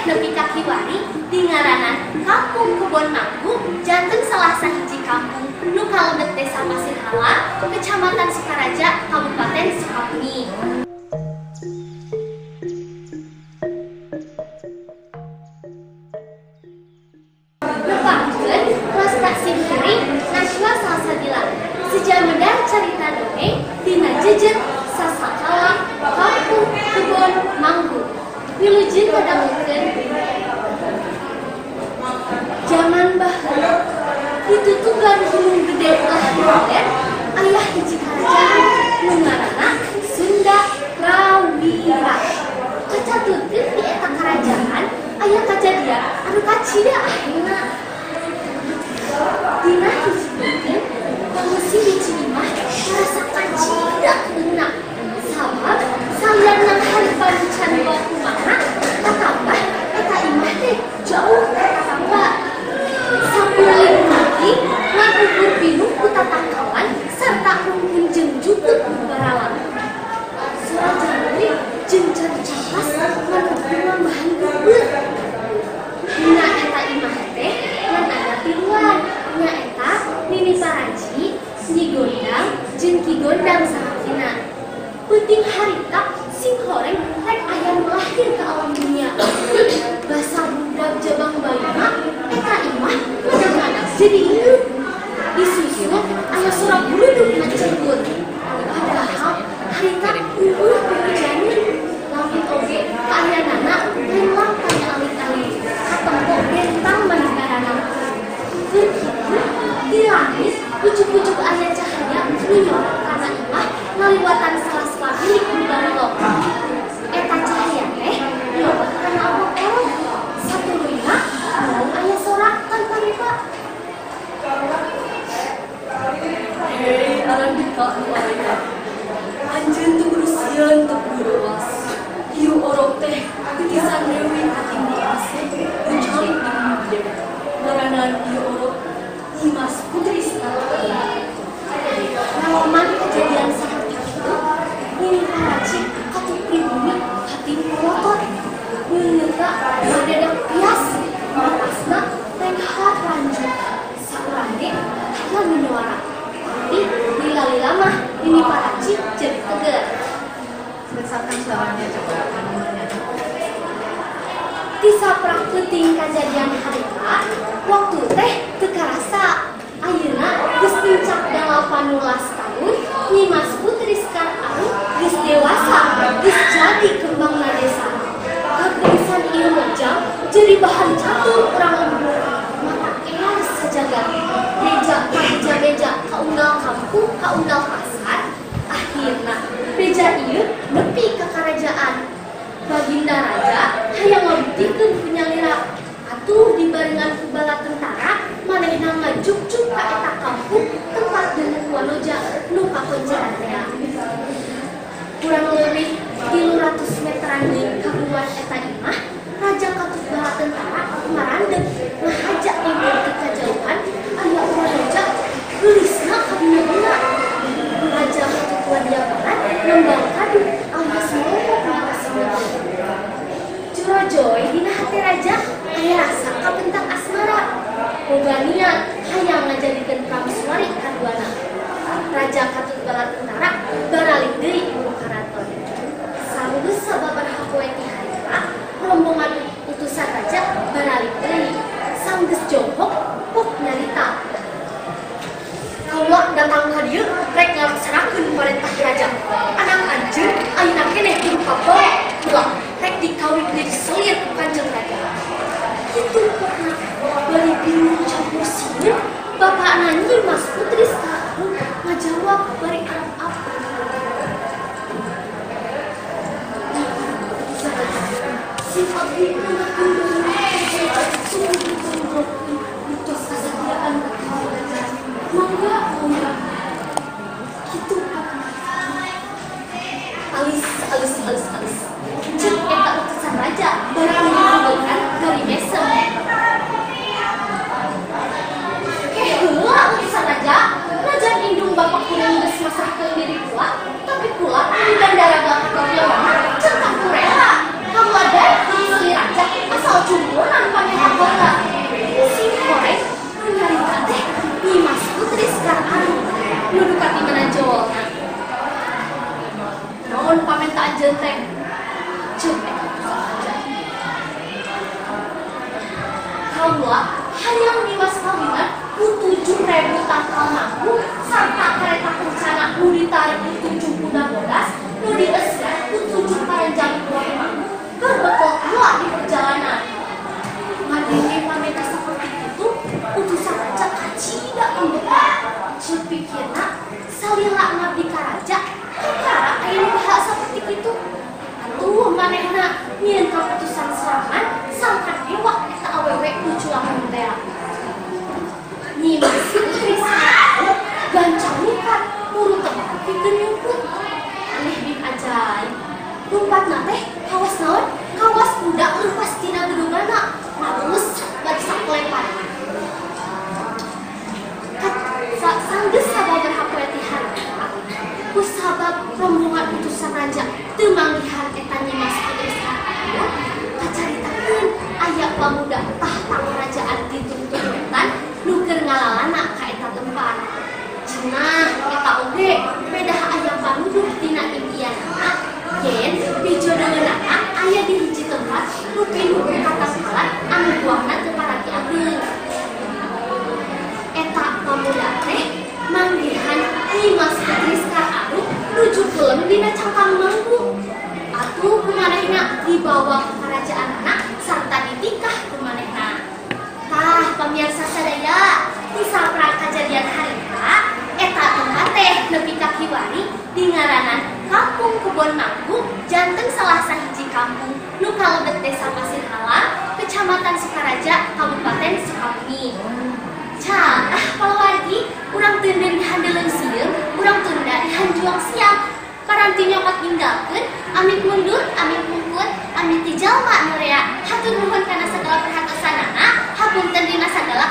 nepi ka kiwari di ngaranan Kampung Kebon Manggu, janten salah sahiji kampung nu kalebet Desa Pasir Hala, Kecamatan Sukaraja, Kabupaten Sukabumi. Nepangkeun Lasta Simkiri Najwa Salsabila sejamedar carita dongeng dina jejer Sasakala Kampung Kebon Manggu. Wilujeng kadamungkeun zaman baheula ditutugan gunung gede lah modern aya hiji karajaan nu ngaranna Sunda Prawira. Kacaturkeun di eta karajaan aya kajadian anu kacida ayeuna. Dina hiji pangeusi hiji imah merasa kacida eunang sabab salian nang haripan can bawa kumaha tatambah eta imah teh jauh tetangga. Sapuling mati ngan ukur binung ku tatangkawan sarta rumpun jeung jukut nu baralang. Surajan deui jeung cari capas ngan bahan bubur. Dina eta imah teh ngan aya piluan nyaeta Nini Paraji, Nyi Gondang, jeung Ki Gondang salakina. Penting harita sing horeng rek aya nu lahir ka alam dunia. Basa budak jabang bayuna eta imah kadang-kadang jadi ieu. Disusul aya sorak buludug na cenggut. Padahal harita unggul pengujanin. Lamun oge kaayanana lain lampah alih-alih katempo bentang manegaranan. Begitu di langit pucuk-pucuk aya cahaya nyorot kana imah ngaliwatan sela-sela bilik nu barelok. Eta cahaya teh nyorot kana elok-elok. Satuluyna naon aya sorak tanpa rupa. Hei, alam kita nu aya. Anjeun teu berusian teu buruas. Ieu orok teh titisan Dewi Ating di Ase, mencalik di Mudia. Ngaranan ieu orok Dimas Putri Sekala. Naoman kejadian saperti kitu, Nini Paraji atuh pribumi hati melotot. Meungeutna badedak pias, mapasna tenghat lanjut. Saurang ge aya minuara. Tapi dilalila mah Nini Paraji jadi tegar. Besarkan suaranya coba nomornya. Disaprak teuting kajadian harita, waktu teh teu karasa. Ayeuna geus pincak 18 tahun, Nyimas Putri Sekar Arum geus dewasa, geus jadi kembangna desa. Kageusan ieu mojang jadi bahan catur urang lembur. Mata elas sajagat. Beja kaunggal kampung, kaunggal pasar. Akhirna beja ieu nepi ka karajaan. Baginda Raja hayang ngabuktikeun punyalira. Atuh dibarengan ku bala tentara manehna ngajukjuk ka eta kampung tempat deungeut wanoja nu kakonjaran teh. Kurang leuwih 300 meteran deui kabuan eta imah, raja katut bala tentara marandeg ngahajak nimbrung ti kajauhan aya wanoja geulisna kabina-bina. Raja katut wadiaparan nembang kadu alias ngomong makasih. Jurajoy dina hati raja aya rasa kabentak asmara. Boga niat hayang ngajadikeun prameswari kaduana. Raja katut bala tentara baralik deui ka karaton. Sanggeus sababaraha poe ti harita, rombongan utusan raja baralik deui. Sanggeus jongkok pok nyarita. Kaula datang ka dieu rek ngalaksanakeun parentah raja. Anak anjeun ayeuna keneh berupa bae. Ulah rek dikawin jadi selir ku Kanjeng Raja. Kitu pokna bari bingung campur sieun, bapakna Nyimas Putri Sekar Arum ngajawab bari arep-apa. Sifat ieu mah sungguh mitos kesetiaan mangga. Kitu pokna alis. Cek eta utusan raja bari mengumpulkan dari mesem. Heula utusan raja, raja indung bapak kuring geus masrahkeun diri kula, tapi kula di bandara belakang kau mah centang kurela. Kamu ada di raja asal kaula hayang niwas kawinan ku 7.000 tangkal mangku sarta kereta kencana nu ditarik ku 70 bodas nu diesian ku 7 paranjang buah mangku keur bekal kula di perjalanan. Ngadenge pameta saperti itu kudu saraja kacida pembekal. Ceuk pikirna salila ngabdi ka raja perkara aya nu hal saperti itu. Atuh manehna nyieun kaputusan serangan sangkan dewa eta awewe nu culangan teh. Nyi masih Trisna gancang nikat nurut tempat pikeun nyumput. Aneh bing ajaib. Rumpatna teh kawas naon? Kawas kuda leupas tina gedungana. Nalesat bari saklepan. Sanggeus sababaraha poe ti harita ku sabab rombongan utusan raja teu manggihan eta Nyi Mas Trisna kacaritakeun aya pamuda tahta kerajaan dituntun wetan nu keur ngalalana ka eta tempat. Cenah eta oge bedah aya panuduk tina impianna yen dijodoheunana aya di hiji tempat nu pinuh ka tangkalan anu buahna teu parati ageung. Eta pamuda teh manggihan Nyi Mas Trisna anu nuju keulem dina cangkang mangku. Atuh kumanehna dibawa ke kerajaanna sarta ditikah kumanehna. Tah pamirsa sadaya, di saprang kajadian harita eta tempat teh nepi ka kiwari di ngaranan Kampung Kebon Mangku janten salah sahiji kampung nu kalebet Desa Pasir Halang, Kecamatan Sukaraja, Kabupaten Sukabumi. Cah, paluargi urang teu dihandeuleun sieun, urang tunda dihanjuang siang. Paranti nyokot ninggalkeun, amit mundur, amit mungkut, amit ti jalma nu rea. Hatur nuhun kana sagala perhatosanana, hapunten dina sagala